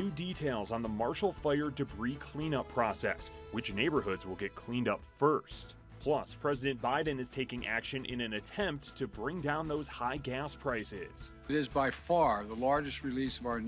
new details on the Marshall Fire debris cleanup process. Which neighborhoods will get cleaned up first? Plus, President Biden is taking action in an attempt to bring down those high gas prices. It is by far the largest release of our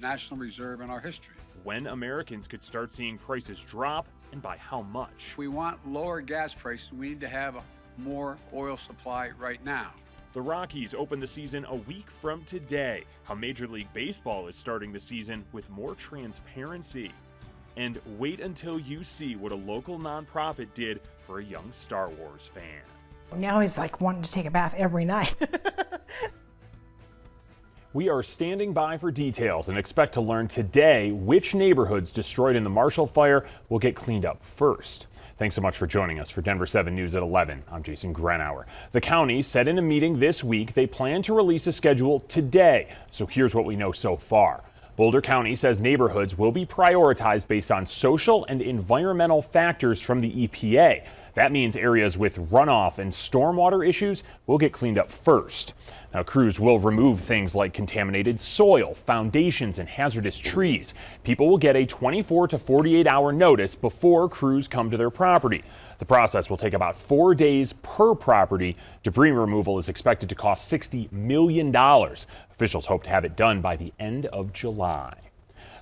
National Reserve in our history. When Americans could start seeing prices drop and by how much? If we want lower gas prices, we need to have more oil supply right now. The Rockies open the season a week from today. How Major League Baseball is starting the season with more transparency. And wait until you see what a local nonprofit did for a young Star Wars fan. Now he's like wanting to take a bath every night. We are standing by for details and expect to learn today which neighborhoods destroyed in the Marshall Fire will get cleaned up first. Thanks so much for joining us for Denver 7 News at 11. I'm Jason Grenauer. The county said in a meeting this week they plan to release a schedule today. So here's what we know so far. Boulder County says neighborhoods will be prioritized based on social and environmental factors from the EPA. That means areas with runoff and stormwater issues will get cleaned up first. Now, crews will remove things like contaminated soil, foundations, and hazardous trees. People will get a 24 to 48-hour notice before crews come to their property. The process will take about 4 days per property. Debris removal is expected to cost $60 million. Officials hope to have it done by the end of July.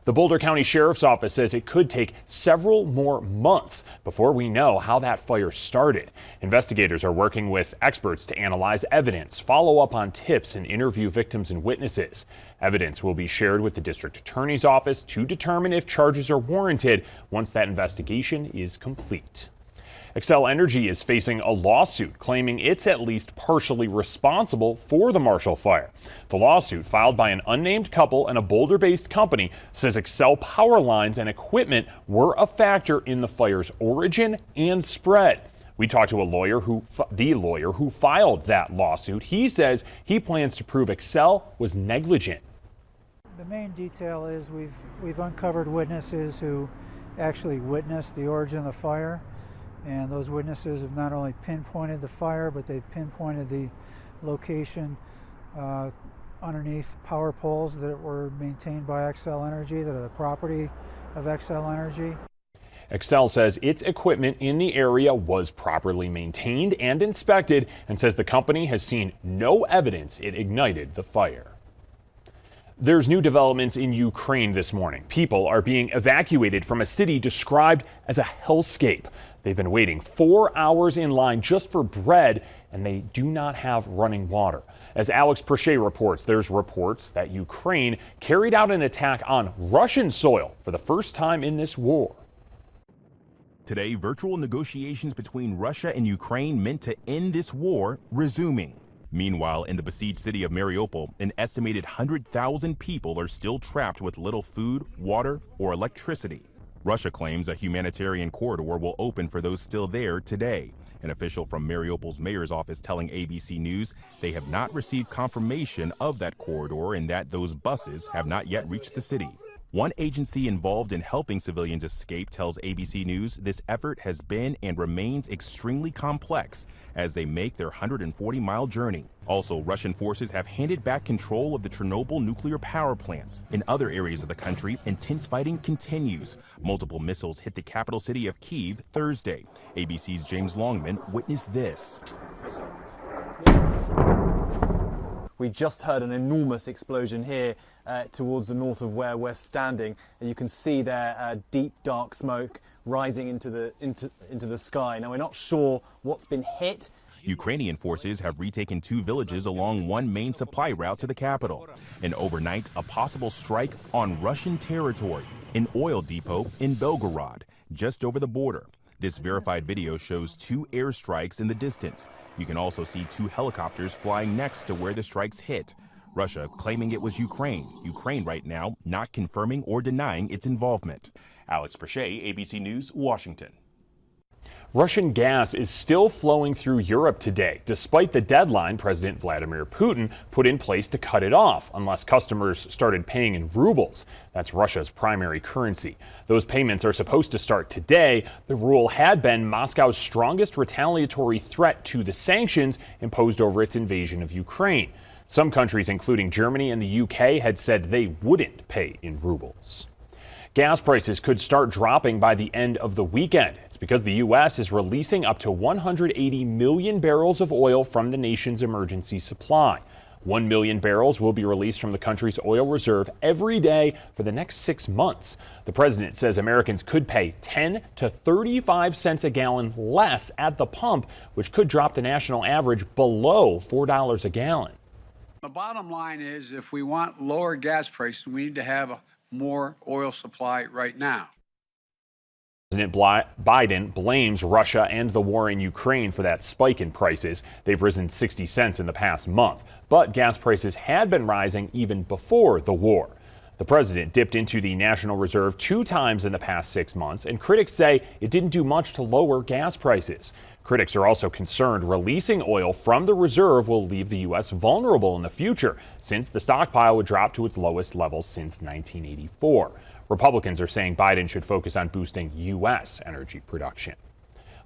The Boulder County Sheriff's Office says it could take several more months before we know how that fire started. Investigators are working with experts to analyze evidence, follow up on tips, and interview victims and witnesses. Evidence will be shared with the district attorney's office to determine if charges are warranted once that investigation is complete. Xcel Energy is facing a lawsuit claiming it's at least partially responsible for the Marshall Fire. The lawsuit, filed by an unnamed couple and a Boulder-based company, says Xcel power lines and equipment were a factor in the fire's origin and spread. We talked to the lawyer who filed that lawsuit. He says he plans to prove Xcel was negligent. The main detail is we've uncovered witnesses who actually witnessed the origin of the fire. And those witnesses have not only pinpointed the fire, but they've pinpointed the location underneath power poles that were maintained by Xcel Energy, that are the property of Xcel Energy. Xcel says its equipment in the area was properly maintained and inspected, and says the company has seen no evidence it ignited the fire. There's new developments in Ukraine this morning. People are being evacuated from a city described as a hellscape. They've been waiting 4 hours in line just for bread, and they do not have running water. As Alex Perche reports, there's reports that Ukraine carried out an attack on Russian soil for the first time in this war. Today, virtual negotiations between Russia and Ukraine meant to end this war resuming. Meanwhile, in the besieged city of Mariupol, an estimated 100,000 people are still trapped with little food, water, or electricity. Russia claims a humanitarian corridor will open for those still there today. An official from Mariupol's mayor's office telling ABC News they have not received confirmation of that corridor and that those buses have not yet reached the city. One agency involved in helping civilians escape tells ABC News this effort has been and remains extremely complex as they make their 140-mile journey. Also, Russian forces have handed back control of the Chernobyl nuclear power plant. In other areas of the country, intense fighting continues. Multiple missiles hit the capital city of Kyiv Thursday. ABC's James Longman witnessed this. We just heard an enormous explosion here towards the north of where we're standing, and you can see there deep dark smoke rising into the sky. Now, we're not sure what's been hit. Ukrainian forces have retaken 2 villages along one main supply route to the capital. And overnight, a possible strike on Russian territory, an oil depot in Belgorod, just over the border. This verified video shows 2 airstrikes in the distance. You can also see 2 helicopters flying next to where the strikes hit. Russia claiming it was Ukraine. Ukraine right now not confirming or denying its involvement. Alex Perche, ABC News, Washington. Russian gas is still flowing through Europe today, despite the deadline President Vladimir Putin put in place to cut it off, unless customers started paying in rubles. That's Russia's primary currency. Those payments are supposed to start today. The rule had been Moscow's strongest retaliatory threat to the sanctions imposed over its invasion of Ukraine. Some countries, including Germany and the UK, had said they wouldn't pay in rubles. Gas prices could start dropping by the end of the weekend. It's because the U.S. is releasing up to 180 million barrels of oil from the nation's emergency supply. 1 million barrels will be released from the country's oil reserve every day for the next 6 months. The president says Americans could pay 10 to 35 cents a gallon less at the pump, which could drop the national average below $4 a gallon. The bottom line is, if we want lower gas prices, we need to have more oil supply right now. President Biden blames Russia and the war in Ukraine for that spike in prices. They've risen 60 cents in the past month, but gas prices had been rising even before the war. The president dipped into the National Reserve 2 times in the past 6 months, and critics say it didn't do much to lower gas prices. Critics are also concerned releasing oil from the reserve will leave the U.S. vulnerable in the future, since the stockpile would drop to its lowest level since 1984. Republicans are saying Biden should focus on boosting U.S. energy production.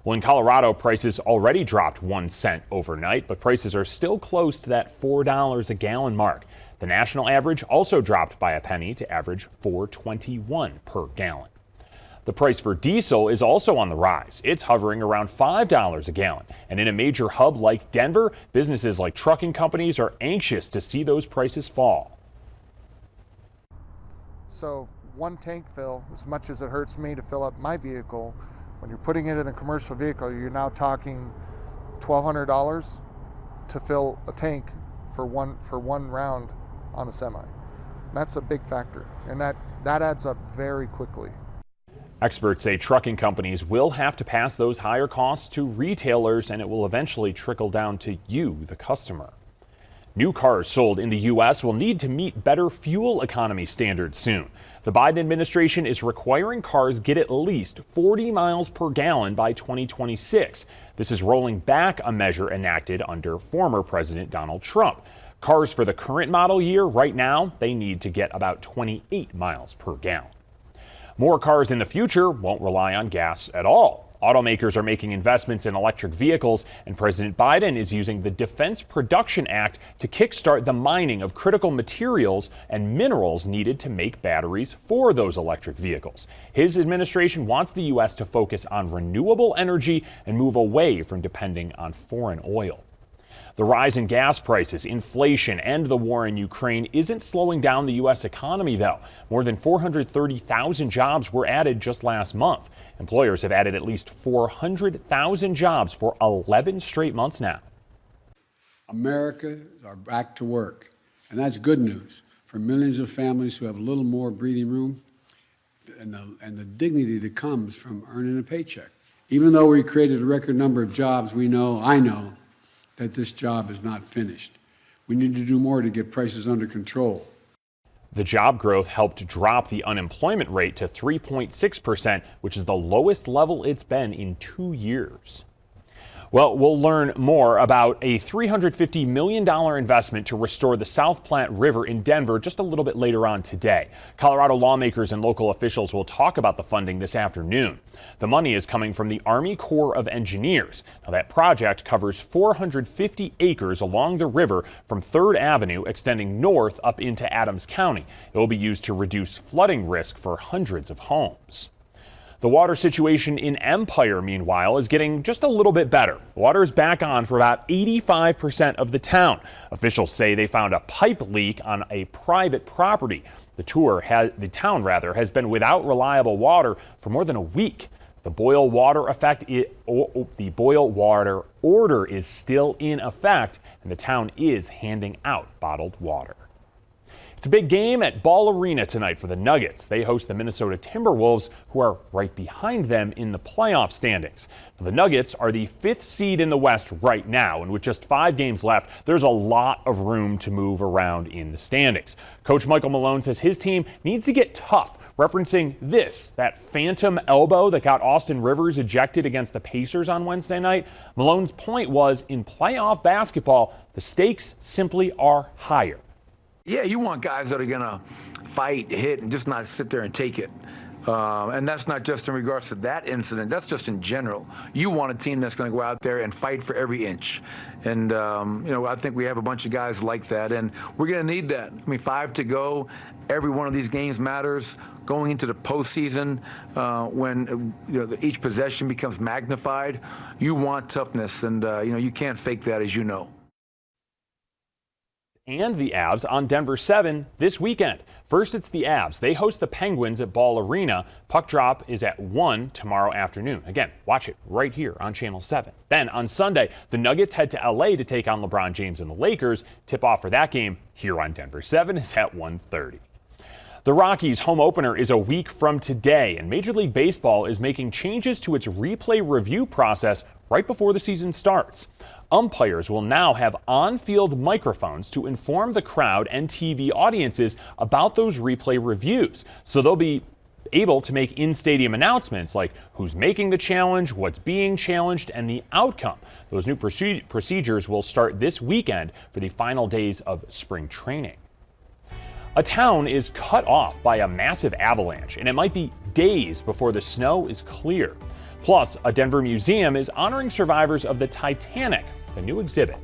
Well, in Colorado, prices already dropped 1 cent overnight, but prices are still close to that $4 a gallon mark. The national average also dropped by a penny to average $4.21 per gallon. The price for diesel is also on the rise. It's hovering around $5 a gallon. And in a major hub like Denver, businesses like trucking companies are anxious to see those prices fall. So one tank fill, as much as it hurts me to fill up my vehicle, when you're putting it in a commercial vehicle, you're now talking $1,200 to fill a tank for one round on a semi. And that's a big factor, and that adds up very quickly. Experts say trucking companies will have to pass those higher costs to retailers, and it will eventually trickle down to you, the customer. New cars sold in the U.S. will need to meet better fuel economy standards soon. The Biden administration is requiring cars get at least 40 miles per gallon by 2026. This is rolling back a measure enacted under former President Donald Trump. Cars for the current model year right now, they need to get about 28 miles per gallon. More cars in the future won't rely on gas at all. Automakers are making investments in electric vehicles, and President Biden is using the Defense Production Act to kickstart the mining of critical materials and minerals needed to make batteries for those electric vehicles. His administration wants the U.S. to focus on renewable energy and move away from depending on foreign oil. The rise in gas prices, inflation, and the war in Ukraine isn't slowing down the U.S. economy, though. More than 430,000 jobs were added just last month. Employers have added at least 400,000 jobs for 11 straight months now. Americans are back to work, and that's good news for millions of families who have a little more breathing room and the dignity that comes from earning a paycheck. Even though we created a record number of jobs, I know, that this job is not finished. We need to do more to get prices under control. The job growth helped drop the unemployment rate to 3.6%, which is the lowest level it's been in 2 years. Well, we'll learn more about a $350 million investment to restore the South Platte River in Denver just a little bit later on today. Colorado lawmakers and local officials will talk about the funding this afternoon. The money is coming from the Army Corps of Engineers. Now, that project covers 450 acres along the river from 3rd Avenue, extending north up into Adams County. It will be used to reduce flooding risk for hundreds of homes. The water situation in Empire, meanwhile, is getting just a little bit better. Water is back on for about 85% of the town. Officials say they found a pipe leak on a private property. The town has been without reliable water for more than a week. The boil water order is still in effect, and the town is handing out bottled water. It's a big game at Ball Arena tonight for the Nuggets. They host the Minnesota Timberwolves, who are right behind them in the playoff standings. The Nuggets are the 5th seed in the West right now, and with just 5 games left, there's a lot of room to move around in the standings. Coach Michael Malone says his team needs to get tough, referencing that phantom elbow that got Austin Rivers ejected against the Pacers on Wednesday night. Malone's point was, in playoff basketball, the stakes simply are higher. Yeah, you want guys that are going to fight, hit, and just not sit there and take it. And that's not just in regards to that incident, that's just in general. You want a team that's going to go out there and fight for every inch. And, I think we have a bunch of guys like that, and we're going to need that. I mean, 5 to go. Every one of these games matters. Going into the postseason, when each possession becomes magnified, you want toughness, and, you can't fake that, as you know. And the Avs on Denver 7 this weekend. First, it's the Avs. They host the Penguins at Ball Arena. Puck drop is at 1 tomorrow afternoon. Again, watch it right here on Channel 7. Then on Sunday, the Nuggets head to LA to take on LeBron James and the Lakers. Tip-off for that game here on Denver 7 is at 1:30. The Rockies' home opener is a week from today, and Major League Baseball is making changes to its replay review process right before the season starts. Umpires will now have on-field microphones to inform the crowd and TV audiences about those replay reviews. So they'll be able to make in-stadium announcements like who's making the challenge, what's being challenged, and the outcome. Those new procedures will start this weekend for the final days of spring training. A town is cut off by a massive avalanche, and it might be days before the snow is clear. Plus, a Denver museum is honoring survivors of the Titanic, the new exhibit.